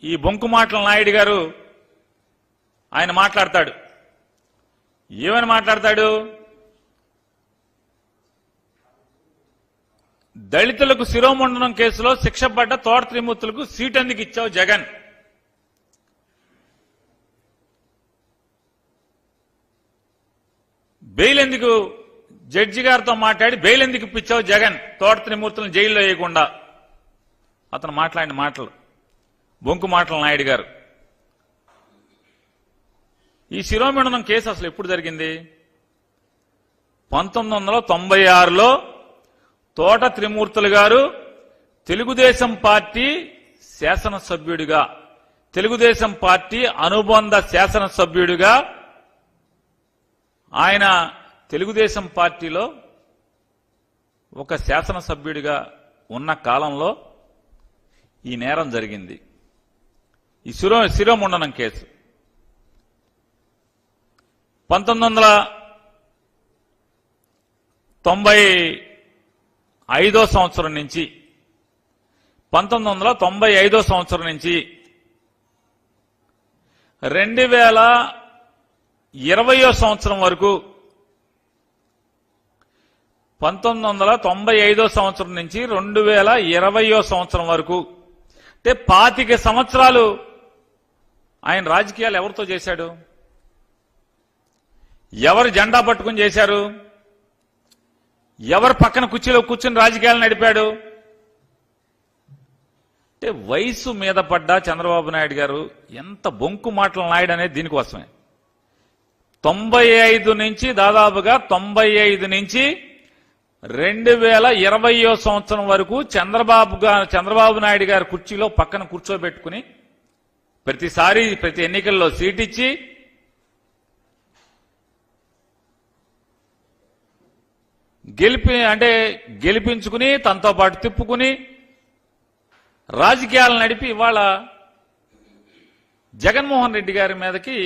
ఈ బొంకుమాటల నాయుడు గారు ఆయన మాట్లాడతాడు. ఏమని మాట్లాడతాడు? దళితులకు శిరోముండనం కేసులో శిక్ష పడ్డ తోట త్రిమూర్తులకు సీట్ ఎందుకు ఇచ్చావు జగన్? బెయిల్ ఎందుకు జడ్జి గారితో మాట్లాడి బెయిల్ ఎందుకు ఇప్పించావు జగన్ తోట త్రిమూర్తులను జైల్లో వేయకుండా? అతను మాట్లాడిన మాటలు బొంకుమాటల నాయుడు గారు. ఈ శిరోముండనం కేసు అసలు ఎప్పుడు జరిగింది? 1996లో తోట త్రిమూర్తులు గారు తెలుగుదేశం పార్టీ శాసనసభ్యుడిగా, తెలుగుదేశం పార్టీ అనుబంధ శాసనసభ్యుడిగా ఆయన తెలుగుదేశం పార్టీలో ఒక శాసనసభ్యుడిగా ఉన్న కాలంలో ఈ నేరం జరిగింది. ఈ శిరోముండనం కేసు 1995 సంవత్సరం నుంచి 1995 సంవత్సరం నుంచి 2020 సంవత్సరం వరకు 1995 సంవత్సరం నుంచి 2020 సంవత్సరం వరకు అంటే 25 సంవత్సరాలు ఆయన రాజకీయాలు ఎవరితో చేశాడు? ఎవరు జెండా పట్టుకుని చేశారు? ఎవరు పక్కన కుర్చీలో కూర్చుని రాజకీయాలు నడిపాడు? అంటే వయసు మీద పడ్డ చంద్రబాబు నాయుడు గారు ఎంత బొంకు మాటల నాయుడు అనేది దీనికోసమే. 95 నుంచి దాదాపుగా 95 నుంచి 2020 సంవత్సరం వరకు చంద్రబాబు నాయుడు గారి కుర్చీలో పక్కన కూర్చోబెట్టుకుని ప్రతిసారి ప్రతి ఎన్నికల్లో సీట్ ఇచ్చి గెలిపించుకుని తనతో పాటు తిప్పుకుని రాజకీయాలు నడిపి ఇవాళ జగన్మోహన్ రెడ్డి గారి మీదకి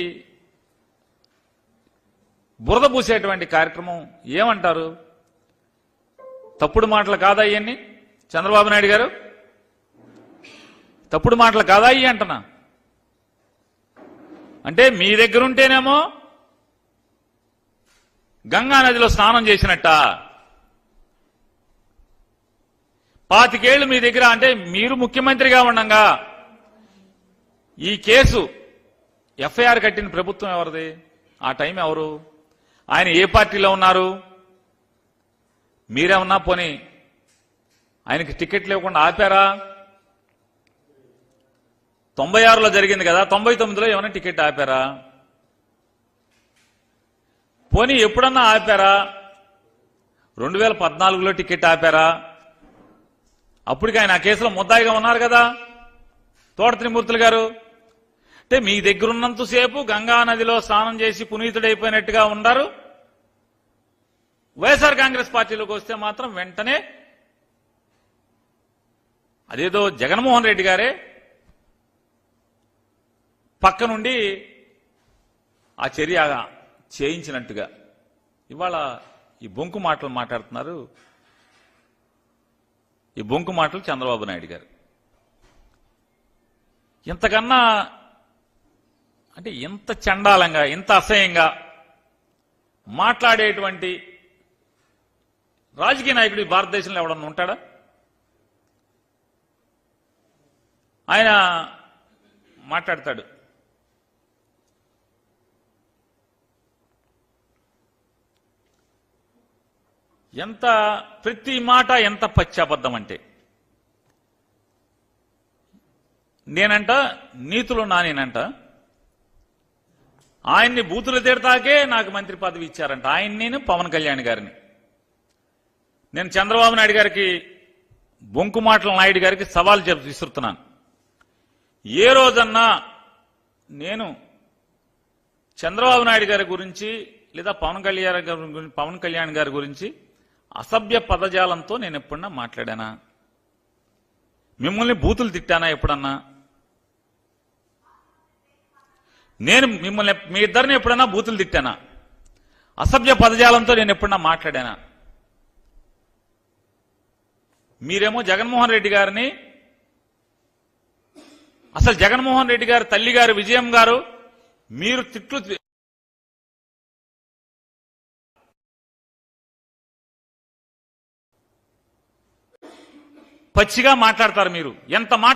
బురద పూసేటువంటి కార్యక్రమం ఏమంటారు? తప్పుడు మాటలు కాదా ఇవన్నీ? చంద్రబాబు నాయుడు గారు తప్పుడు మాటలు కాదా ఇవి అంటున్నా? అంటే మీ దగ్గర ఉంటేనేమో గంగా నదిలో స్నానం చేసినట్ట, 25 ఏళ్లు మీ దగ్గర అంటే మీరు ముఖ్యమంత్రిగా ఉండగా ఈ కేసు ఎఫ్ఐఆర్ కట్టిన ప్రభుత్వం ఎవరిది? ఆ టైం ఎవరు? ఆయన ఏ పార్టీలో ఉన్నారు? మీరేమన్నా పోనీ ఆయనకి టికెట్ లేకుండా ఆపారా? 96లో జరిగింది కదా, 99లో ఏమైనా టికెట్ ఆపారా? పోనీ ఎప్పుడన్నా ఆపారా? 2014లో టికెట్ ఆపారా? అప్పటికి ఆయన ఆ కేసులో ముద్దాయిగా ఉన్నారు కదా తోట త్రిమూర్తులు గారు. అంటే మీ దగ్గర ఉన్నంతసేపు గంగా నదిలో స్నానం చేసి పునీతుడైపోయినట్టుగా ఉన్నారు. వైఎస్ఆర్ కాంగ్రెస్ పార్టీలోకి వస్తే మాత్రం వెంటనే అదేదో జగన్మోహన్ రెడ్డి గారే పక్క నుండి ఆ చర్య చేయించినట్టుగా ఇవాళ ఈ బొంకు మాటలు మాట్లాడుతున్నారు. ఈ బొంకు మాటలు చంద్రబాబు నాయుడు గారు. ఇంతకన్నా అంటే ఇంత చండాలంగా ఇంత అసహ్యంగా మాట్లాడేటువంటి రాజకీయ నాయకుడు భారతదేశంలో ఎవడన్నా ఉంటాడా? ఆయన మాట్లాడతాడు, ఎంత ప్రతి మాట ఎంత పచ్చాబద్ధం అంటే, నేనంట నీతులు నానేనంట ఆయన్ని బూతులు తిడతాకే నాకు మంత్రి పదవి ఇచ్చారంట. నేను పవన్ కళ్యాణ్ గారిని నేను చంద్రబాబు నాయుడు గారికి బొంకుమాటల నాయుడు గారికి సవాల్ విసురుతున్నాను. ఏ రోజన్నా నేను చంద్రబాబు నాయుడు గారి గురించి లేదా పవన్ కళ్యాణ్ గారి గురించి అసభ్య పదజాలంతో నేను ఎప్పుడన్నా మాట్లాడానా? మిమ్మల్ని బూతులు తిట్టానా ఎప్పుడన్నా? నేను మిమ్మల్ని మీ ఇద్దరిని ఎప్పుడన్నా బూతులు తిట్టానా? అసభ్య పదజాలంతో నేను ఎప్పుడన్నా మాట్లాడానా? మీరేమో జగన్మోహన్ రెడ్డి గారిని అసలు జగన్మోహన్ రెడ్డి గారు తల్లి గారు విజయం గారు మీరు తిట్లు పచ్చిగా మాట్లాడతారు. మీరు ఎంత